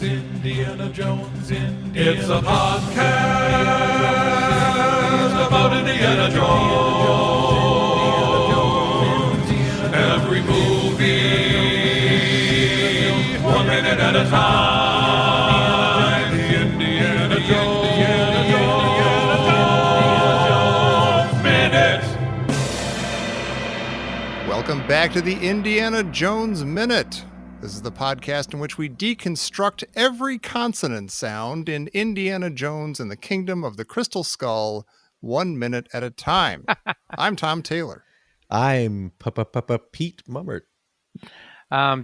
Indiana Jones. It's a podcast about Indiana Jones. Every movie, 1 minute at a time. The Indiana Jones Minute. Welcome back to the Indiana Jones Minute. This is the podcast in which we deconstruct every consonant sound in Indiana Jones and the Kingdom of the Crystal Skull 1 minute at a time. I'm Tom Taylor. I'm Pete Mummert.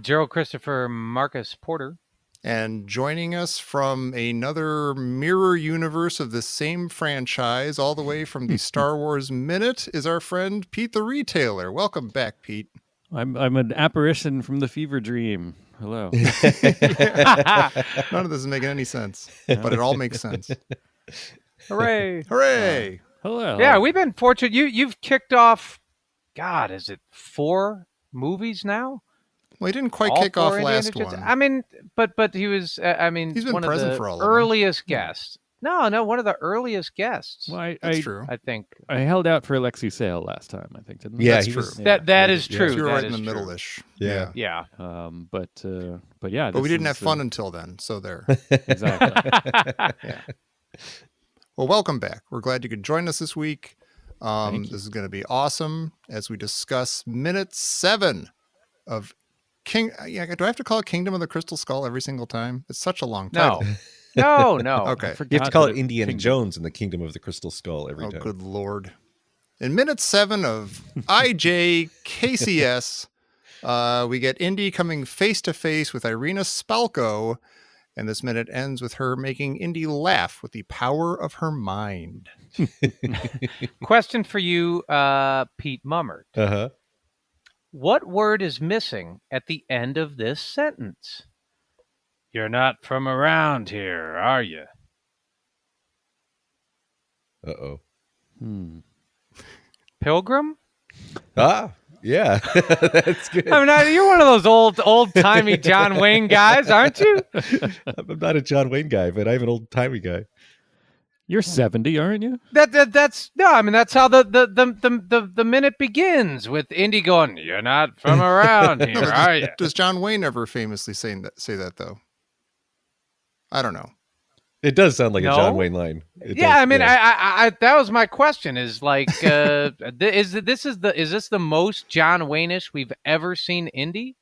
Gerald Christopher Marcus Porter. And joining us from another mirror universe of the same franchise, all the way from the Star Wars Minute, is our friend Pete the Retailer. Welcome back, Pete. I'm an apparition from the fever dream. Hello. None of this is making any sense, but it all makes sense. Hooray. Hooray! Hello. Yeah, we've been fortunate. You've kicked off, God, is it 4 movies now? Well, he didn't quite All kick off 4 last Indiana Jones? one. I mean, but he was, He's been one of present the for all of them. earliest guests. No, one of the earliest guests. Well, That's true. I think. I held out for Alexi Sale last time, I think, didn't I? Yeah, That's he true. was. That is true. So you're That right in is the true. middle-ish. Yeah. Yeah. But yeah. But we this didn't have is, fun until then, so there. Exactly. Yeah. Well, welcome back. We're glad you could join us this week. Thank you. This is going to be awesome as we discuss minute 7 of King. Yeah, do I have to call it Kingdom of the Crystal Skull every single time? It's such a long title. No. Okay. You have to call it that Indiana Kingdom. Jones in the Kingdom of the Crystal Skull every Oh, time. good Lord. In minute 7 of IJKCS, we get Indy coming face to face with Irina Spalko, and this minute ends with her making Indy laugh with the power of her mind. Question for you, Pete Mummert. Uh-huh. What word is missing at the end of this sentence? You're not from around here, are you? Uh-oh. Pilgrim? Ah, yeah. That's good. I mean, you're one of those old-timey John Wayne guys, aren't you? I'm not a John Wayne guy, but I'm an old-timey guy. You're 70, aren't you? That's no. I mean, that's how the minute begins with Indy going, "You're not from around No, here, but are you?" does John Wayne ever famously say that though? I don't know. It does sound like No? a John Wayne line. It Yeah, does, I mean, I that was my question. Is like, is this the most John Wayne-ish we've ever seen Indy?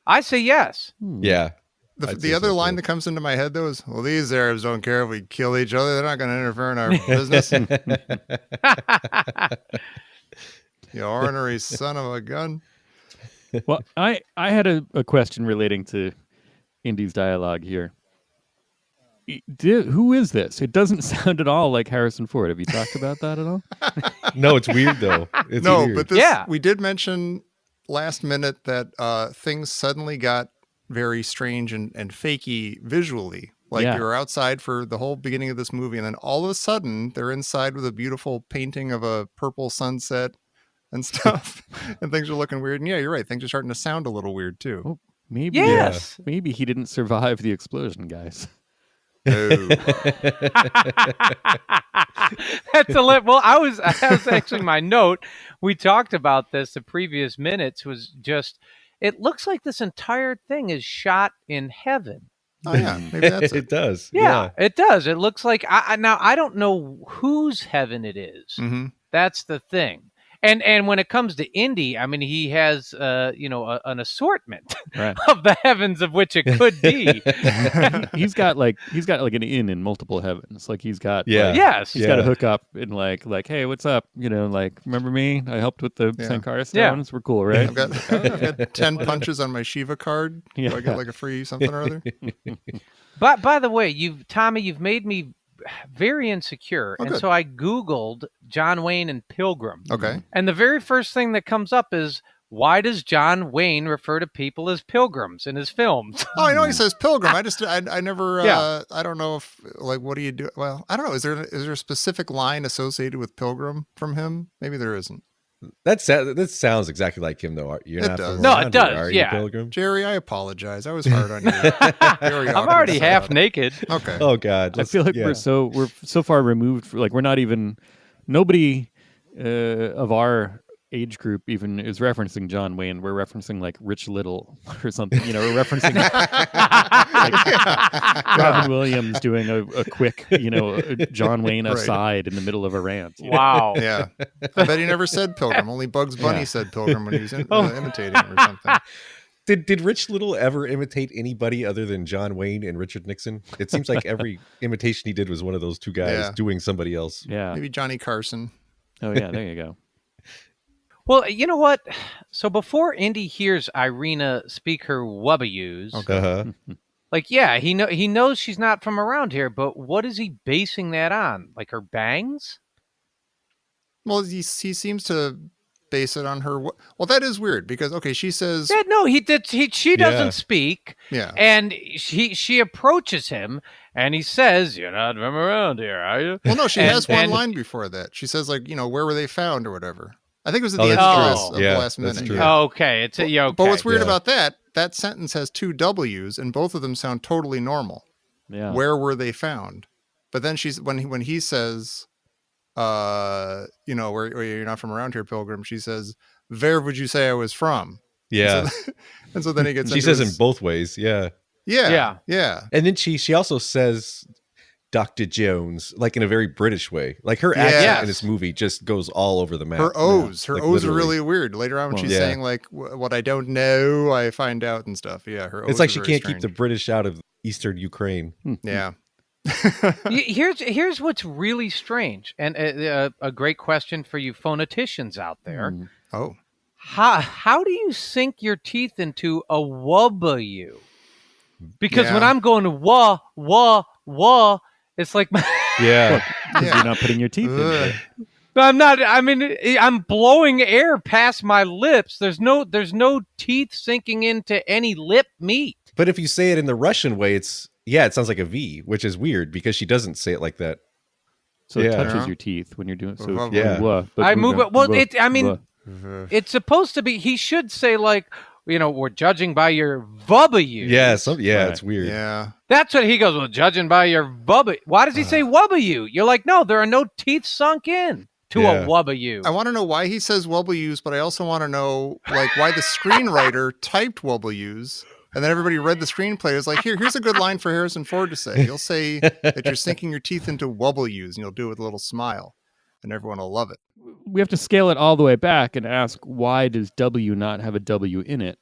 I say yes. Yeah. The I'd say other so, line too. that comes into my head though is, "Well, these Arabs don't care if we kill each other. They're not going to interfere in our business." You ornery son of a gun. Well, I had a question relating to Indy's dialogue here. Who is this? It doesn't sound at all like Harrison Ford. Have you talked about that at all? No, it's weird, though. It's No, weird. but this, Yeah. we did mention last minute that things suddenly got very strange and fakey visually. Like Yeah. you're outside for the whole beginning of this movie, and then all of a sudden they're inside with a beautiful painting of a purple sunset and stuff, and things are looking weird. And yeah, you're right. Things are starting to sound a little weird too. Oh, maybe. Yes. Maybe he didn't survive the explosion, guys. Oh. That's a lit. Well, I was actually my note. We talked about this the previous minutes. Was just it looks like this entire thing is shot in heaven. Oh yeah, maybe that's It it. does. Yeah, it does. It looks like now I don't know whose heaven it is. Mm-hmm. That's the thing. And when it comes to Indy, I mean, he has an assortment Right. of the heavens of which it could be. he's got like an inn in multiple heavens. Like he's got Yeah. like, Yes. he's got to hook up and like hey, what's up? Like remember me? I helped with the Yeah. Sankara Yeah. stones. We're cool, right? I've got 10 punches on my Shiva card. Do I Yeah. get like a free something or other? But by the way, Tommy, you've made me very insecure, Oh, and good. so I Googled John Wayne and Pilgrim, Okay. and the very first thing that comes up is, why does John Wayne refer to people as pilgrims in his films? Oh, I know he says pilgrim. I never, Yeah. I don't know if, like, what do you do? Well, I don't know. Is there a specific line associated with pilgrim from him? Maybe there isn't. That sounds exactly like him, though. You're It not does. from No, around it does, here, are yeah. you, Pilgrim? Jerry, I apologize. I was hard on you. Very I'm awkward already half setup. naked. Okay. Oh God, I feel like yeah. we're so far removed. Like we're not even nobody of our age group even is referencing John Wayne. We're referencing like Rich Little or something. You know, we're referencing Robin Williams doing a quick, John Wayne Right. aside in the middle of a rant. you know? Wow. Yeah. I bet he never said Pilgrim. Only Bugs Bunny said Pilgrim when he was imitating him or something. Did Rich Little ever imitate anybody other than John Wayne and Richard Nixon? It seems like every imitation he did was one of those two guys Yeah. doing somebody else. Yeah. Maybe Johnny Carson. Oh yeah. There you go. Well, you know what? So before Indy hears Irina speak her wubbayous, Uh-huh. like, yeah, he knows she's not from around here, but what is he basing that on? Like her bangs? Well, he seems to base it on her. Well, that is weird because, okay, she says, Yeah, no, she doesn't Yeah. speak, yeah. and she approaches him, and he says, "You're not from around here, are you?" Well, no, she And- has one and- line before that. She says, like, where were they found or whatever. I think it was at Oh, the end that's of true. the Yeah, last that's minute. true. Yeah. Okay, it's okay. But what's weird Yeah. about that sentence has two W's and both of them sound totally normal. Yeah. Where were they found? But then when he says, where you're not from around here, Pilgrim, she says, "Where would you say I was from?" Yeah. And so then he gets She into says his, in both ways. Yeah. yeah. And then she also says Dr. Jones, like in a very British way. Like her Yes. accent in this movie just goes all over the map. Her O's, Like, O's are literally. really weird. Later on when Well, she's yeah. saying like what I don't know, I find out and stuff. Yeah, her O's It's like are she very can't keep the strange. British out of Eastern Ukraine. Yeah. Here's what's really strange, and a great question for you phoneticians out there. Mm. Oh. How do you sink your teeth into a wubba? Because when Yeah. I'm going to wah, it's like Yeah. Because Yeah. you're not putting your teeth in Ugh. it. I'm not. I mean, I'm blowing air past my lips. There's no teeth sinking into any lip meat. But if you say it in the Russian way, it sounds like a V, which is weird because she doesn't say it like that. So it Yeah. touches your teeth when you're doing so. Uh-huh. Yeah. I move it. Well, it's supposed to be. He should say like, we're judging by your vubba. Yeah, Right. it's weird. Yeah. That's what he goes. Well, judging by your vubba. Why does he say wubba? You're like, no, there are no teeth sunk in to Yeah. a wubba. I want to know why he says W's, but I also want to know like why the screenwriter typed W's and then everybody read the screenplay. It's like, here's a good line for Harrison Ford to say. You'll say that you're sinking your teeth into W's and you'll do it with a little smile and everyone will love it. We have to scale it all the way back and ask, why does W not have a W in it?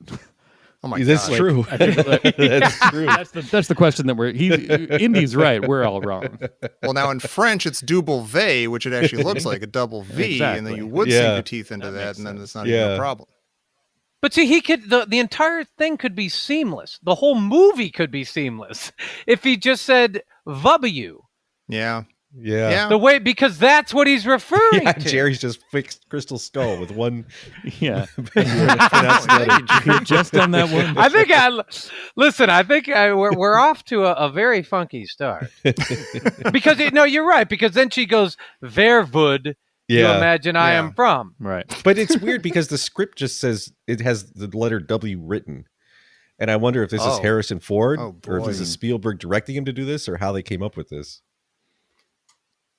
Oh my That's God. true. I think That's true. that's the question that Indy's right. We're all wrong. Well, now in French, it's double V, which it actually looks like a double V, and then Exactly. you would Yeah. sink your teeth into that, and then it's not even a Yeah. problem. But see, he could the entire thing could be seamless. The whole movie could be seamless if he just said vubba. Yeah. Yeah. Yeah. The way because that's what he's referring Yeah, to. Jerry's just fixed Crystal Skull with one Yeah. pronounced letter. You've just done that one. I think we're off to a very funky start because you're right because then she goes Verwood. You Yeah. imagine I Yeah. am from. Right. But it's weird because the script just says it has the letter W written. And I wonder if this is Oh. Harrison Ford Oh, or if this boy. is Spielberg directing him to do this or how they came up with this.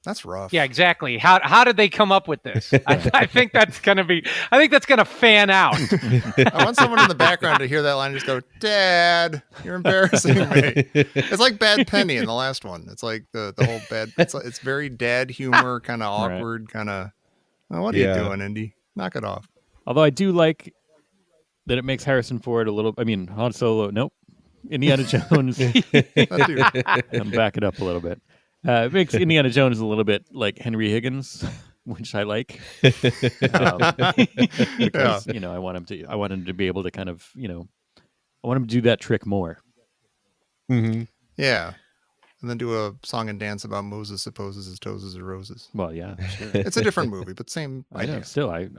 That's rough. Yeah, exactly. How did they come up with this? I think that's gonna fan out. I want someone in the background to hear that line and just go, "Dad, you're embarrassing me." It's like Bad Penny in the last one. It's like the whole bad. It's very dad humor, kind of Right. awkward, kind of. Oh, what are Yeah. you doing, Indy? Knock it off. Although I do like that it makes Harrison Ford a little. I mean, Han Solo. Nope. Indiana Jones. That dude. I'm back it up a little bit. It makes Indiana Jones a little bit like Henry Higgins, which I like. Because I want him to be able to kind of I want him to do that trick more. Mm-hmm. Yeah. And then do a song and dance about Moses supposes his toes are roses. Well, yeah, sure. It's a different movie, but same I know. idea. Still, I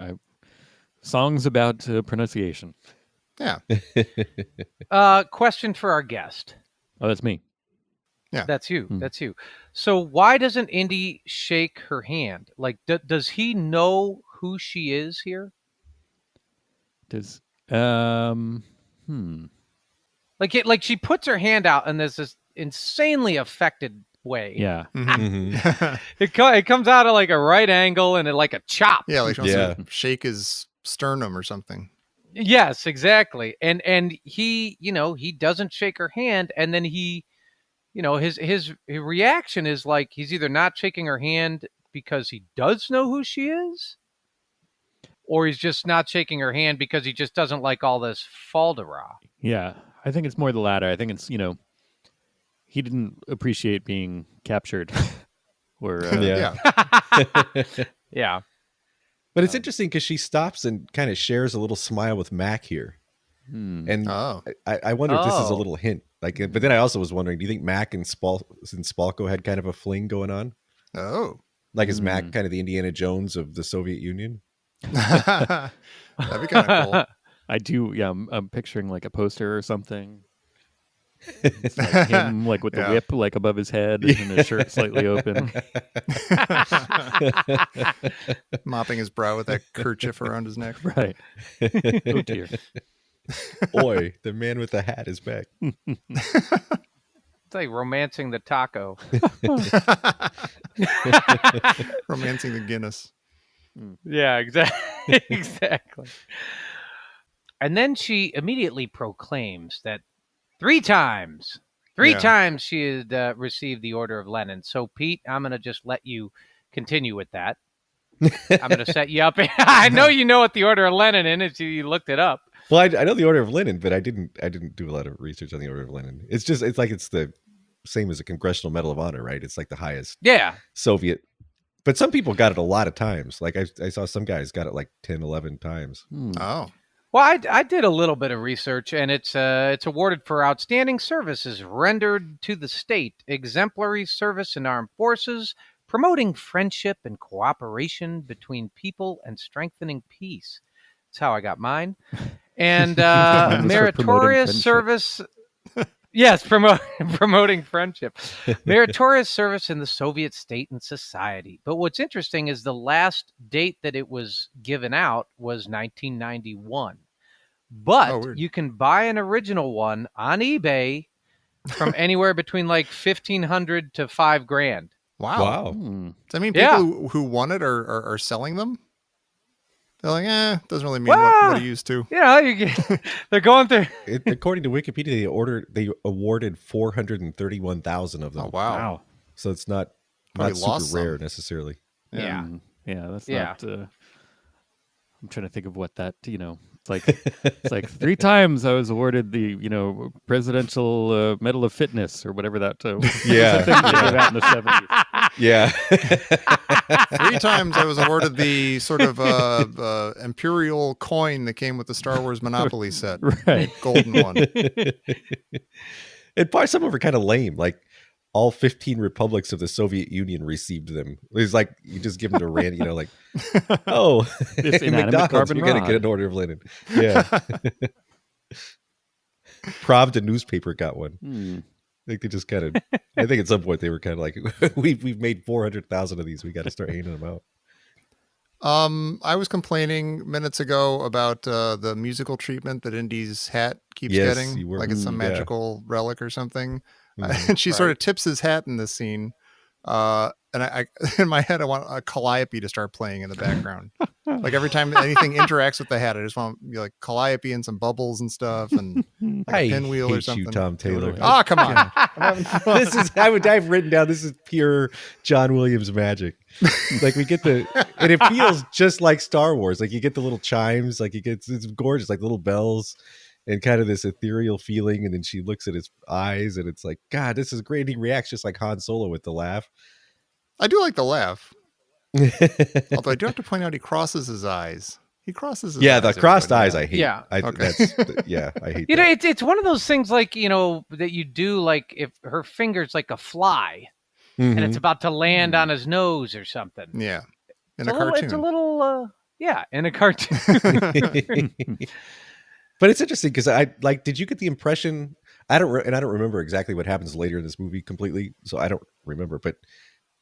songs about pronunciation. Yeah. Question for our guest. Oh, that's me. That's you. Hmm. That's you. So why doesn't Indy shake her hand? Like, does he know who she is here? Does Like she puts her hand out and there's this insanely affected way. yeah. Mm-hmm. It comes out at like a right angle and like a chop. Yeah, like she wants Yeah. to shake his sternum or something. Yes, exactly. And he, he doesn't shake her hand, and then he, his reaction is like he's either not shaking her hand because he does know who she is, or he's just not shaking her hand because he just doesn't like all this falderah. Yeah. I think it's more the latter. I think it's, he didn't appreciate being captured. Or Yeah. Yeah. But it's interesting because she stops and kind of shares a little smile with Mac here. And Oh. I wonder if this is a Oh. little hint. Like, but then I also was wondering, do you think Mac and Spalko had kind of a fling going on? Oh. Like, is Mac kind of the Indiana Jones of the Soviet Union? That'd be kind of cool. I do, yeah, I'm picturing like a poster or something. It's like him like with the Yeah. whip like above his head and his shirt slightly open. Mopping his brow with that kerchief around his neck. Right. Oh dear. Oi, the man with the hat is back. It's like romancing the taco. Romancing the Guinness. Yeah, exactly. Exactly. And then she immediately proclaims that three times she had received the Order of Lenin. So, Pete, I'm going to just let you continue with that. I'm going to set you up. I know you know what the Order of Lenin is. You looked it up. Well, I know the Order of Lenin, but I didn't do a lot of research on the Order of Lenin. It's the same as a Congressional Medal of Honor, right? It's like the highest Yeah. Soviet. But some people got it a lot of times. Like I saw some guys got it like 10, 11 times. Oh. Well, I did a little bit of research, and it's awarded for outstanding services rendered to the state, exemplary service in armed forces, promoting friendship and cooperation between people, and strengthening peace. That's how I got mine. And Mine was for promoting meritorious friendship. service. Yes, promoting friendship. Meritorious service in the Soviet state and society. But what's interesting is the last date that it was given out was 1991. But weird. you can buy an original one on eBay from anywhere between like $1,500 to $5,000. Wow. Hmm. Does that mean Yeah. people who won it are selling them? They're like, doesn't really mean Well, what it used to. They're going through. According to Wikipedia, they awarded 431,000 of them. Oh, wow. So it's not Probably lost super rare some. necessarily. Yeah. Yeah, that's Yeah. not I'm trying to think of what that, it's like 3 times I was awarded the, Presidential Medal of Fitness or whatever that Yeah. thing they gave out in the 70s. Yeah. 3 times I was awarded the sort of imperial coin that came with the Star Wars Monopoly set. Right. Golden one. And probably some of them are kind of lame. Like all 15 republics of the Soviet Union received them. It's like you just give them to Randy, like, oh, This in inanimate McDonald's, carbon you're gonna rod. get an Order of Lenin. Yeah. Pravda newspaper got one. I think they just kind of. I think at some point they were kind of like, we've made 400,000 of these. We got to start handing them out. I was complaining minutes ago about the musical treatment that Indy's hat keeps Yes, getting, you were. like it's some Yeah. magical relic or something. Mhm. And she sort of tips his hat in this scene. And I in my head, I want a calliope to start playing in the background. Like every time anything interacts with the hat, I just want to be like calliope and some bubbles and stuff, and like I a pinwheel hate or something. you, Tom Taylor. Ah, come on. This is I've written down, this is pure John Williams magic. Like we get and it feels just like Star Wars. Like you get the little chimes, like it's gorgeous, like little bells and kind of this ethereal feeling. And then she looks at his eyes and it's like, God, this is great. And he reacts just like Han Solo with the laugh. I do like the laugh. Although I do have to point out he crosses his eyes. He crosses his Yeah, eyes. the crossed everybody. eyes I hate. Yeah. Okay. I hate that. It's one of those things like, that you do like if her finger's like a fly and it's about to land on his nose or something. Yeah. In It's a cartoon. It's a little, in a cartoon. But it's interesting because did you get the impression? I don't remember exactly what happens later in this movie completely, so I don't remember. But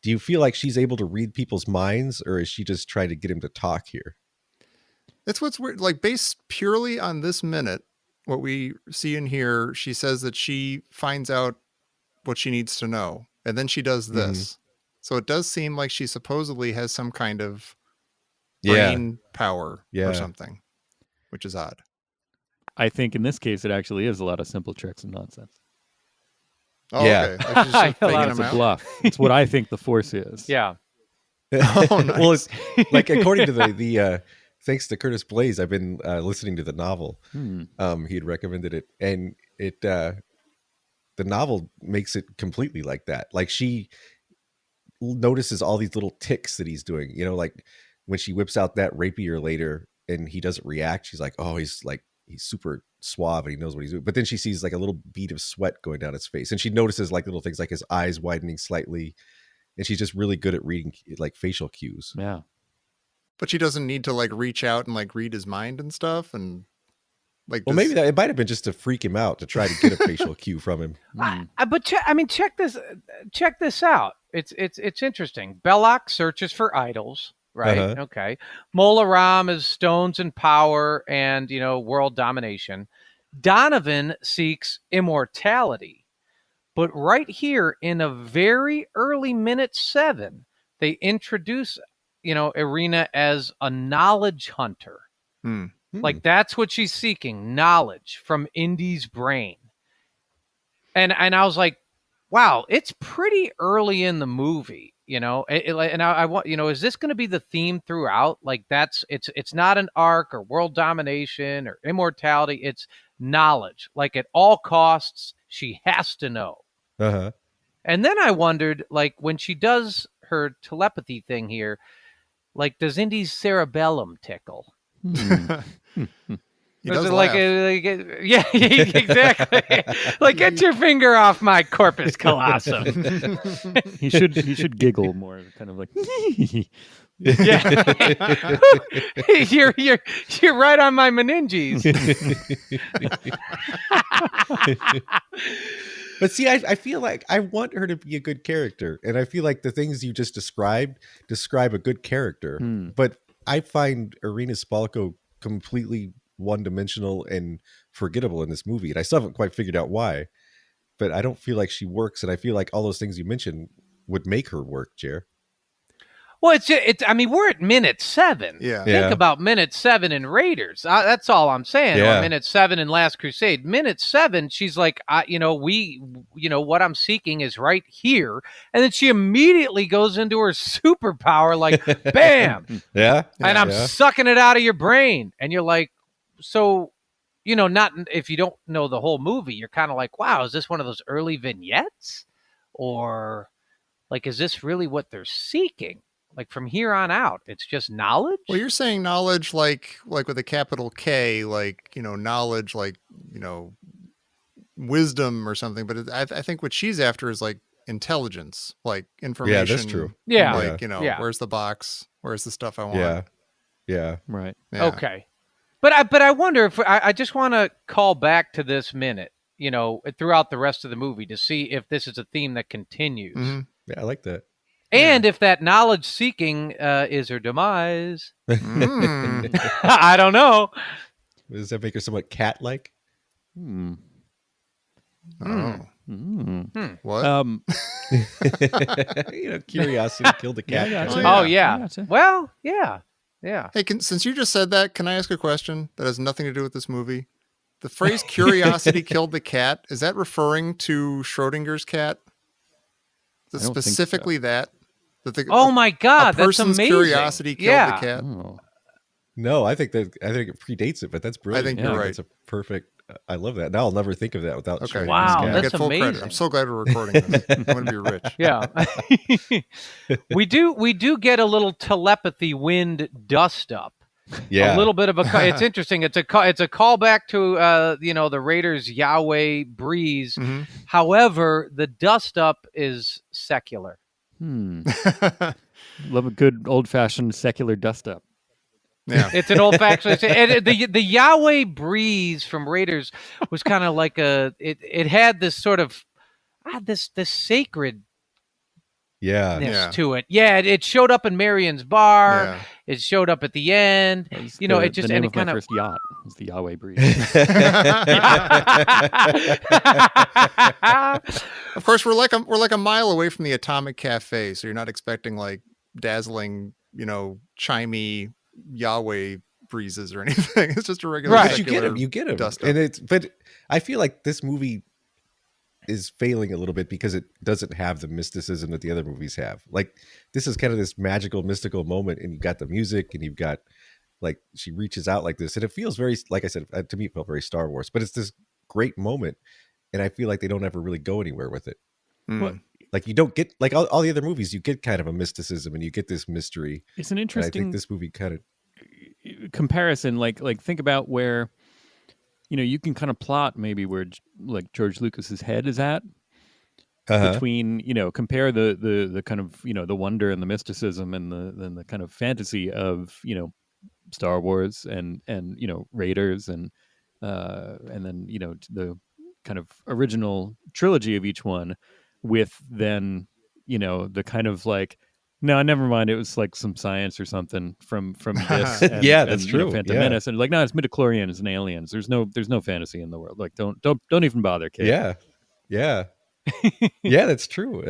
do you feel like she's able to read people's minds, or is she just trying to get him to talk here? That's what's weird. Like, based purely on this minute, what we see and hear, she says that she finds out what she needs to know, and then she does this. So it does seem like she supposedly has some kind of brain power or something, which is odd. I think in this case, it actually is a lot of simple tricks and nonsense. Oh, Yeah. okay. Like she's just faking It's them a out. bluff. It's what I think the Force is. Yeah. Oh, nice. Well, it's like, according to the thanks to Curtis Blaze, I've been listening to the novel. He had recommended it, and it the novel makes it completely like that. Like, she notices all these little ticks that he's doing. You know, like when she whips out that rapier later and he doesn't react, she's like, oh, he's super suave and he knows what he's doing. But then she sees like a little bead of sweat going down his face, and she notices like little things like his eyes widening slightly, and she's just really good at reading like facial cues. Yeah. But she doesn't need to like reach out and like read his mind and stuff. And like, Well, maybe it might have been just to freak him out, to try to get a facial cue from him. But check this out. It's interesting. Belloc searches for idols, right? Okay. Mola Ram is stones and power and, world domination. Donovan seeks immortality. But right here in a very early minute 7, they introduce, Irina as a knowledge hunter. Like, that's what she's seeking, knowledge from Indy's brain. And I was like, wow, it's pretty early in the movie, and I want, is this going to be the theme throughout? Like, it's not an arc or world domination or immortality. It's knowledge. Like, at all costs, she has to know. And then I wondered, like, when she does her telepathy thing here, like, does Indy's cerebellum tickle? He does like, laugh. yeah, exactly. Like, get your finger off my corpus callosum. He should giggle more, kind of like. Yeah, you're right on my meninges. But see, I feel like I want her to be a good character, and I feel like the things you just describe a good character. But I find Irina Spalko completely one-dimensional and forgettable in this movie, and I still haven't quite figured out why. But I don't feel like she works, and I feel like all those things you mentioned would make her work, Jer. Well, it's. I mean, we're at minute 7. Yeah. Think about minute 7 in Raiders. That's all I'm saying. Yeah. Or minute 7 in Last Crusade. Minute 7, she's like, what I'm seeking is right here, and then she immediately goes into her superpower, like, bam, Yeah. and I'm sucking it out of your brain, and you're like, so, not if you don't know the whole movie, you're kind of like, wow, is this one of those early vignettes, or like, is this really what they're seeking? Like, from here on out, it's just knowledge? Well, you're saying knowledge like with a capital K, like, knowledge, like, wisdom or something. But I think what she's after is like intelligence, like information. Yeah, that's true. Yeah. Like, where's the box? Where's the stuff I want? Yeah. Right. Yeah. Okay. But I wonder if I just want to call back to this minute, throughout the rest of the movie to see if this is a theme that continues. Mm-hmm. Yeah, I like that. And if that knowledge seeking is her demise. Mm. I don't know. Does that make her somewhat cat-like? Oh. What? Curiosity killed the cat. Yeah, I gotcha. Oh, yeah. I gotcha. Well, yeah. Yeah. Hey, since you just said that, can I ask a question that has nothing to do with this movie? The phrase "curiosity killed the cat," is that referring to Schrodinger's cat? Is it I don't think so. specifically that? Oh my God, a that's person's amazing. curiosity killed the cat. Oh. No, I think it predates it, but that's brilliant. I think you're right. That's a perfect. I love that. Now I'll never think of that without. Okay. Schrodinger's Wow, cat. I that's get full credit. amazing. I'm so glad we're recording this. I'm going to be rich. Yeah. we do get a little telepathy wind dust up. Yeah. A little bit of it's interesting. It's a callback to the Raiders Yahweh breeze. Mm-hmm. However, the dust up is secular. Love a good old-fashioned secular dust-up. Yeah. It's an old-fashioned. The Yahweh breeze from Raiders was kind of like it had this sort of this sacred Yeah. to it. Yeah, it showed up in Marion's bar. Yeah. It showed up at the end. That was You know, the, it just the name and it of my kind of. first yacht. It was the Yahweh Breeze. Of course, we're like a mile away from the Atomic Cafe, so you're not expecting like dazzling, chimey Yahweh breezes or anything. It's just a regular. Right. But you get him, dust and up. but I feel like this movie is failing a little bit because it doesn't have the mysticism that the other movies have. Like this is kind of this magical, mystical moment, and you've got the music, and you've got like she reaches out like this, and it feels very, like I said, to me, it felt very Star Wars. But it's this great moment, and I feel like they don't ever really go anywhere with it. Well, Like you don't get like all the other movies, you get kind of a mysticism and you get this mystery. it's an And I interesting think this movie kind of comparison. Like think about where, you can kind of plot maybe where like George Lucas's head is at. Between compare the kind of the wonder and the mysticism and the kind of fantasy of Star Wars and Raiders and then the kind of original trilogy of each one with then the kind of like no, never mind, it was like some science or something from this and, Yeah, that's and, true. Phantom Yeah. Menace and like no, it's midichlorians and aliens. There's no fantasy in the world. Like don't even bother, kid. yeah that's true.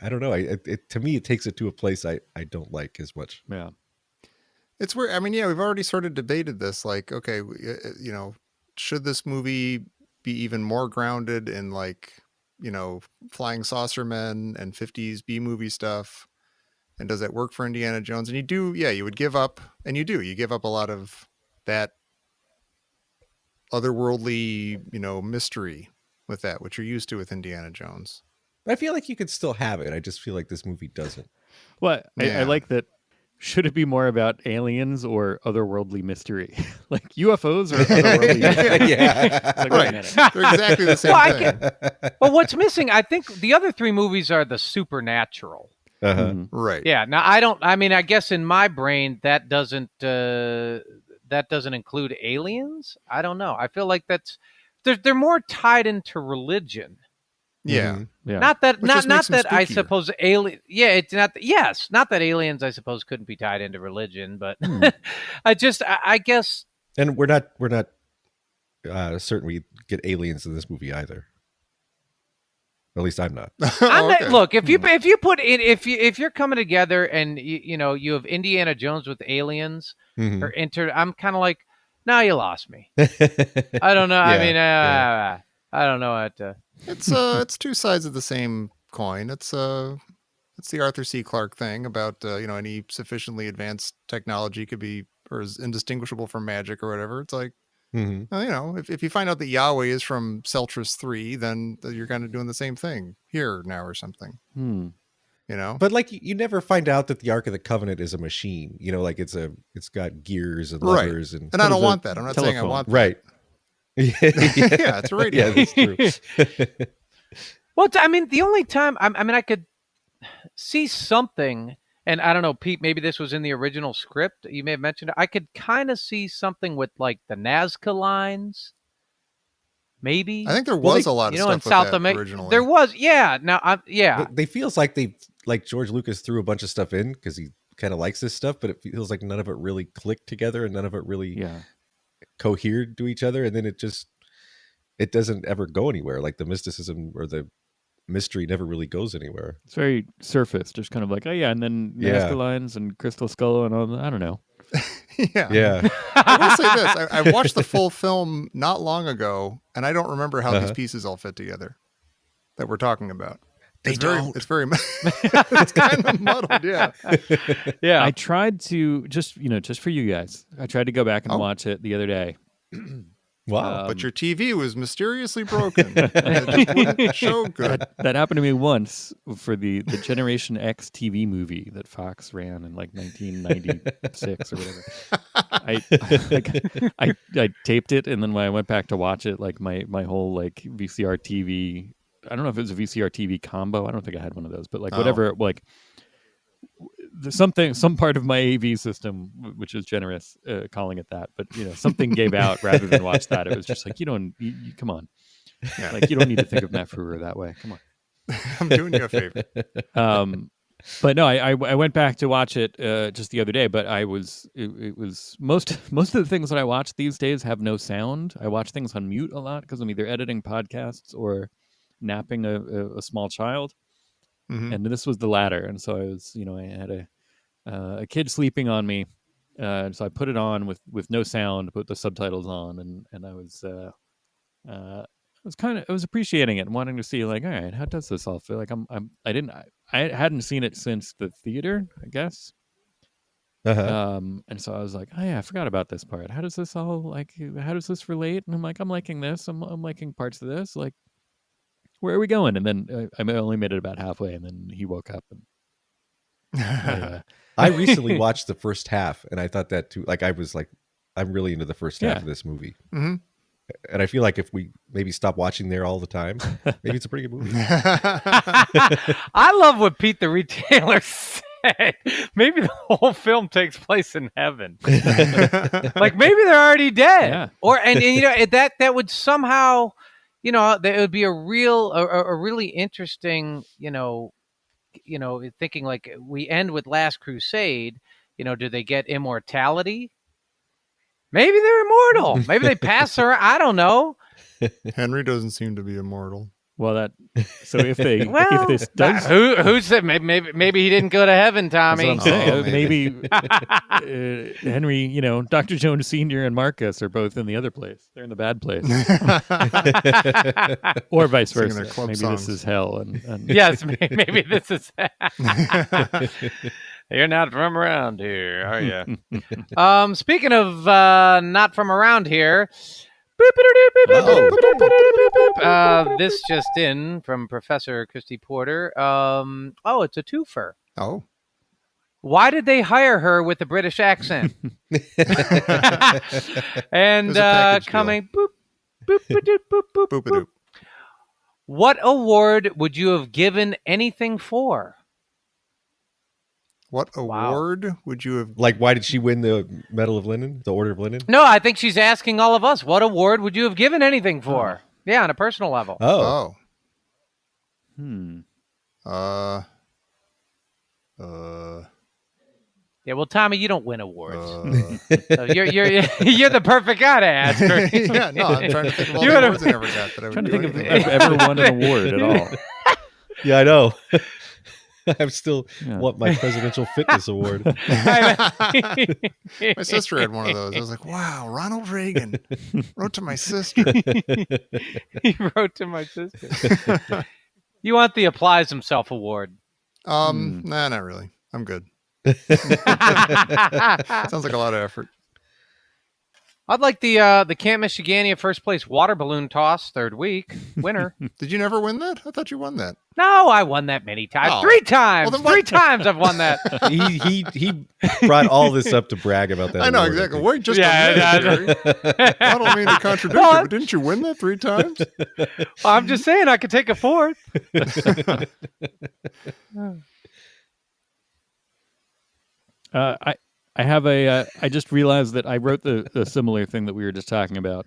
I don't know. To me, it takes it to a place I don't like as much. Yeah. It's weird. I mean, yeah, we've already sort of debated this. Like, okay, should this movie be even more grounded in like, flying saucer men and 50s B movie stuff? And does that work for Indiana Jones? And you would give up, and you give up a lot of that otherworldly, mystery with that, which you're used to with Indiana Jones. I feel like you could still have it. I just feel like this movie doesn't. Well, I Yeah. like that. Should it be more about aliens or otherworldly mystery? Like UFOs or otherworldly mystery? Yeah. It's like, wait a Right. minute. They're exactly the same Well, I thing. Well, what's missing? I think the other three movies are the supernatural. Mhm. Right. Yeah. Now I guess in my brain that doesn't include aliens. I don't know. I feel like they're more tied into religion. Yeah. Mhm. Yeah. Not that Which just not makes them that I spookier. suppose alien. Yeah, it's not. Yes, not that aliens I suppose couldn't be tied into religion, but I guess And we're not certain we get aliens in this movie either. At least I'm not. I'm not, Okay. look, if you put in if you're coming together and you have Indiana Jones with aliens Mhm. or I'm kind of like, now you lost me. I don't know. I Yeah, mean, yeah. I don't know what. It's two sides of the same coin. It's the Arthur C. Clarke thing about any sufficiently advanced technology could be or is indistinguishable from magic or whatever. It's like, Mhm. well, if you find out that Yahweh is from Celtris 3, then you're kind of doing the same thing here now or something. Hmm. But like you never find out that the Ark of the Covenant is a machine. Like it's got gears and Right. levers and And I don't is a want that. I'm not saying I telephone? want that. right. Yeah, it's a radio. Yeah, that's true. Well, I mean, the only time I could see something, and I don't know, Pete, maybe this was in the original script. You may have mentioned it. I could kind of see something with like the Nazca lines. Maybe I think there was a lot of in stuff with South that America. originally. There was, yeah. Now, yeah. But they feels like George Lucas threw a bunch of stuff in because he kind of likes this stuff, but it feels like none of it really clicked together and none of it really Yeah. cohered to each other, and then it doesn't ever go anywhere. Like the mysticism or the mystery never really goes anywhere. It's very surface, just kind of like, oh yeah, and then Yeah. Nazca lines and Crystal Skull and all that. I don't know. Yeah. I will say this. I watched the full film not long ago, and I don't remember how these pieces all fit together that we're talking about. It's very it's kind of muddled, yeah. Yeah. I tried to just for you guys. I tried to go back and Oh. watch it the other day. Wow. But your TV was mysteriously broken. It just wouldn't show good. That happened to me once for the Generation X TV movie that Fox ran in like 1996 or whatever. I taped it, and then when I went back to watch it, like my whole like VCR TV. I don't know if it was a VCR TV combo. I don't think I had one of those, but like whatever, like some part of my AV system, which is generous, calling it that, but something gave out rather than watch that. It was just like, you come on, Yeah. like you don't need to think of Matt Frewer that way. Come on. I'm doing you a favor. But no, I went back to watch it just the other day. But it was most of the things that I watch these days have no sound. I watch things on mute a lot because I'm either editing podcasts or napping a small child, and this was the latter. And so I was, I had a kid sleeping on me, so I put it on with no sound, put the subtitles on, and I was I was appreciating it and wanting to see, like, all right, how does this all feel? Like I hadn't seen it since the theater, I guess. And so I was like, oh yeah, I forgot about this part. How does this relate? And I'm like, I'm liking this. I'm liking parts of this. Like, where are we going? And then I only made it about halfway, and then he woke up. And I recently watched the first half, and I thought that too. Like, I was like, I'm really into the first half of this movie. Mm-hmm. And I feel like if we maybe stop watching there all the time, maybe it's a pretty good movie. I love what Pete the Retailer said. Maybe the whole film takes place in heaven. Like, maybe they're already dead. Yeah. Or and that would somehow, that would be a really interesting, thinking, like, we end with Last Crusade, do they get immortality? Maybe they're immortal. Maybe they pass her. I don't know. Henry doesn't seem to be immortal. Well, so if they Well, if this does, who said maybe he didn't go to heaven, Tommy? that's what I'm saying. Oh, maybe Henry, Dr. Jones Sr. and Marcus are both in the other place. They're in the bad place, or vice Singing versa. their club Maybe songs. this is hell, and Yes, maybe this is. You're not from around here, are you? Speaking of not from around here, this just in from Professor Christy Porter. It's a twofer. Oh. Why did they hire her with a British accent? And There's a package deal. coming, boop, boop, boop, boop, boop, boop, boop. Boop-a-doop. What award would you have given anything for? What award would you have? Like, why did she win the Medal of Linen, the Order of Linen? No, I think she's asking all of us. What award would you have given anything for? Yeah, on a personal level. Oh. Yeah, well, Tommy, you don't win awards. So you're the perfect guy to ask her. Yeah, no, I'm trying to think of all You the would've- awards I never got that I would trying to do think if anything. I've ever won an award at all. Yeah, I know. I'm still Yeah. want my presidential fitness award. My sister had one of those. I was like, wow, Ronald Reagan wrote to my sister. He wrote to my sister. You want the Applies Himself award. Nah, not really. I'm good. Sounds like a lot of effort. I'd like the Camp Michigania first place water balloon toss, third week. Winner. Did you never win that? I thought you won that. No, I won that many times. Oh. 3 times. Well, then Three what- times I've won that. he brought all this up to brag about that. I know award, exactly. think. Wait just Yeah, a minute, Jerry. I don't mean to contradict you, but didn't you win that 3 times? I'm just saying I could take a 4th. I have I just realized that I wrote the similar thing that we were just talking about,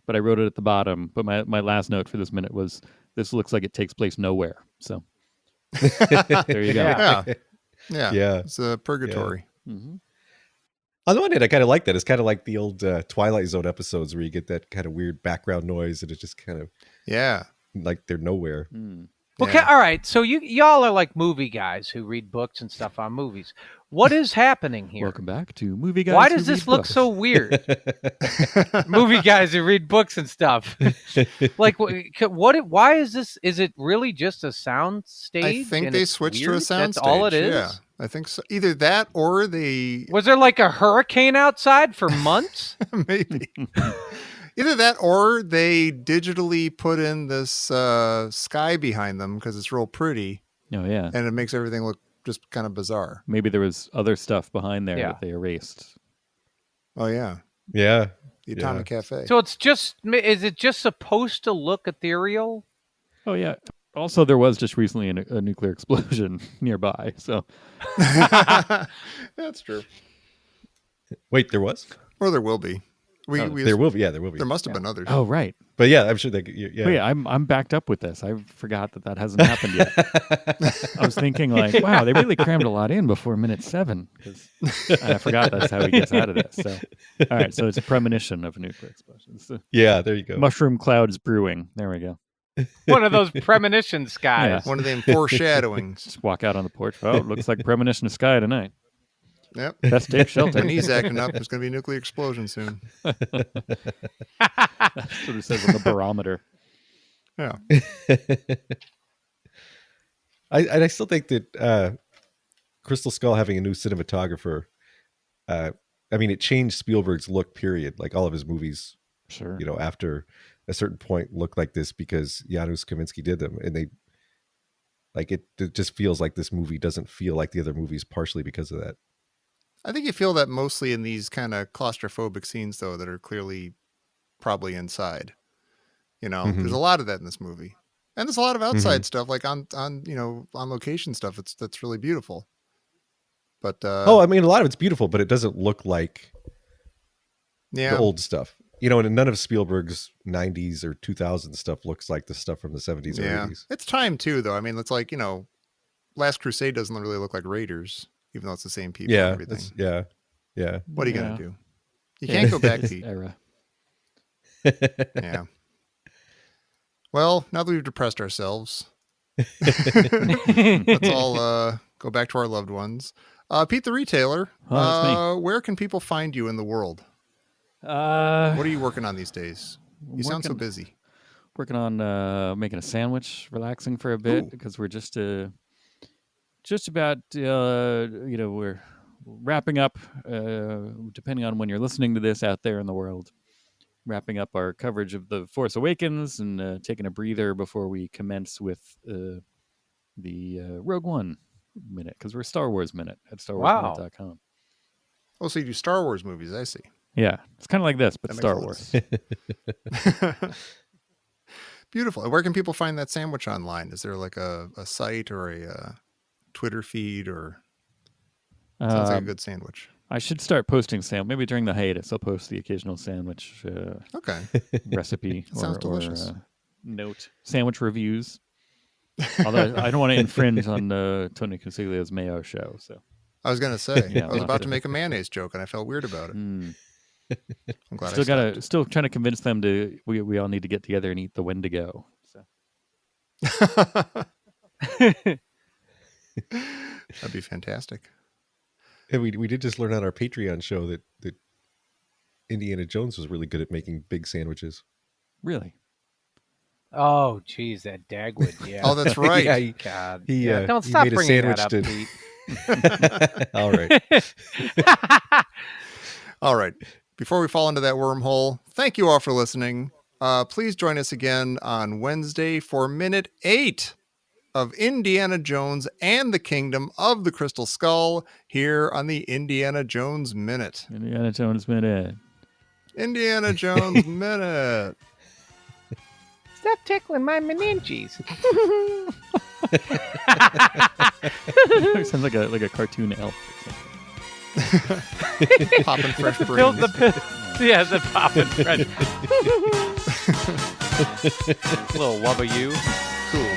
but I wrote it at the bottom. But my last note for this minute was, this looks like it takes place nowhere. So there you go. Yeah. Yeah. Yeah. It's a purgatory. Mm-hmm. On the one hand, I kind of like that. It's kind of like the old Twilight Zone episodes where you get that kind of weird background noise, and it's just kind of Yeah. like they're nowhere. Okay, Yeah. all right. So y'all are like movie guys who read books and stuff on movies. What is happening here? Welcome back to Movie Guys. Why Who does this Read look Books. so weird? Movie guys who read books and stuff. Like, why is this? Is it really just a sound stage? I think and they it's switched to a weird? sound That's all it stage. is? Yeah. I think so. Either that or they Was there like a hurricane outside for months? maybe. Either that or they digitally put in this sky behind them because it's real pretty Oh yeah. and it makes everything look just kind of bizarre. Maybe there was other stuff behind there Yeah. that they erased. Oh yeah. Yeah. The Atomic Cafe. So is it just supposed to look ethereal? Oh yeah. Also, there was just recently a nuclear explosion nearby. So That's true. Wait, there was? Or there will be. There will be. There must have been others. Oh, right. But yeah, I'm sure they. Yeah. Wait, I'm backed up with this. I forgot that hasn't happened yet. I was thinking like, wow, they really crammed a lot in before minute 7. And I forgot that's how he gets out of this. So, all right, so it's a premonition of a nuclear explosion. Yeah, there you go. Mushroom clouds brewing. There we go. One of those premonition skies. One of them foreshadowings. Just walk out on the porch. Oh, it looks like premonition of sky tonight. Yep. Best take shelter. When he's acting up, there's going to be a nuclear explosion soon. That's what it says on the barometer. Yeah. I still think that Crystal Skull having a new cinematographer, I mean, it changed Spielberg's look, period. Like all of his movies, Sure. After a certain point look like this because Janusz Kaminski did them. And they, like, it just feels like this movie doesn't feel like the other movies partially because of that. I think you feel that mostly in these kind of claustrophobic scenes, though, that are clearly probably inside. There's a lot of that in this movie, and there's a lot of outside stuff, like on location stuff. That's really beautiful. But I mean, a lot of it's beautiful, but it doesn't look like the old stuff. And none of Spielberg's 90s or 2000 stuff looks like the stuff from the 70s or 80s. It's time too, though. I mean, it's like Last Crusade doesn't really look like Raiders. Even though it's the same people and everything. Yeah. What are you going to do? You can't go back, Pete. Era. Yeah. Well, now that we've depressed ourselves, let's all go back to our loved ones. Pete the Retailer, where can people find you in the world? What are you working on these days? You sound so busy. Working on making a sandwich, relaxing for a bit, because we're just about we're wrapping up, depending on when you're listening to this out there in the world, wrapping up our coverage of The Force Awakens and taking a breather before we commence with the Rogue One minute, because we're Star Wars Minute at StarWarsMinute.com. Oh, so you do Star Wars movies, I see. Yeah, it's kind of like this, but Star Wars. Beautiful. And where can people find that sandwich online? Is there like a site or a Twitter feed, or sounds like a good sandwich? I should start posting maybe during the hiatus. I'll post the occasional sandwich recipe sounds delicious. Note sandwich reviews. Although I don't want to infringe on Tony Consiglio's Mayo show. So I was going to say I was about to make a mayonnaise joke and I felt weird about it. I'm glad still trying to convince them we all need to get together and eat the Wendigo. So. That'd be fantastic. And we did just learn on our Patreon show that Indiana Jones was really good at making big sandwiches. Really? Oh, geez, that Dagwood. Yeah. Oh, that's right. God. He don't stop made a bringing sandwich that up, Pete. All right. All right. Before we fall into that wormhole, thank you all for listening. Please join us again on Wednesday for minute 8 of Indiana Jones and the Kingdom of the Crystal Skull here on the Indiana Jones Minute. Indiana Jones Minute. Indiana Jones Minute. Stop tickling my meninges. Sounds like a cartoon elf or something. Poppin' fresh brains. Yeah, the poppin' fresh. Little wubba you. Cool.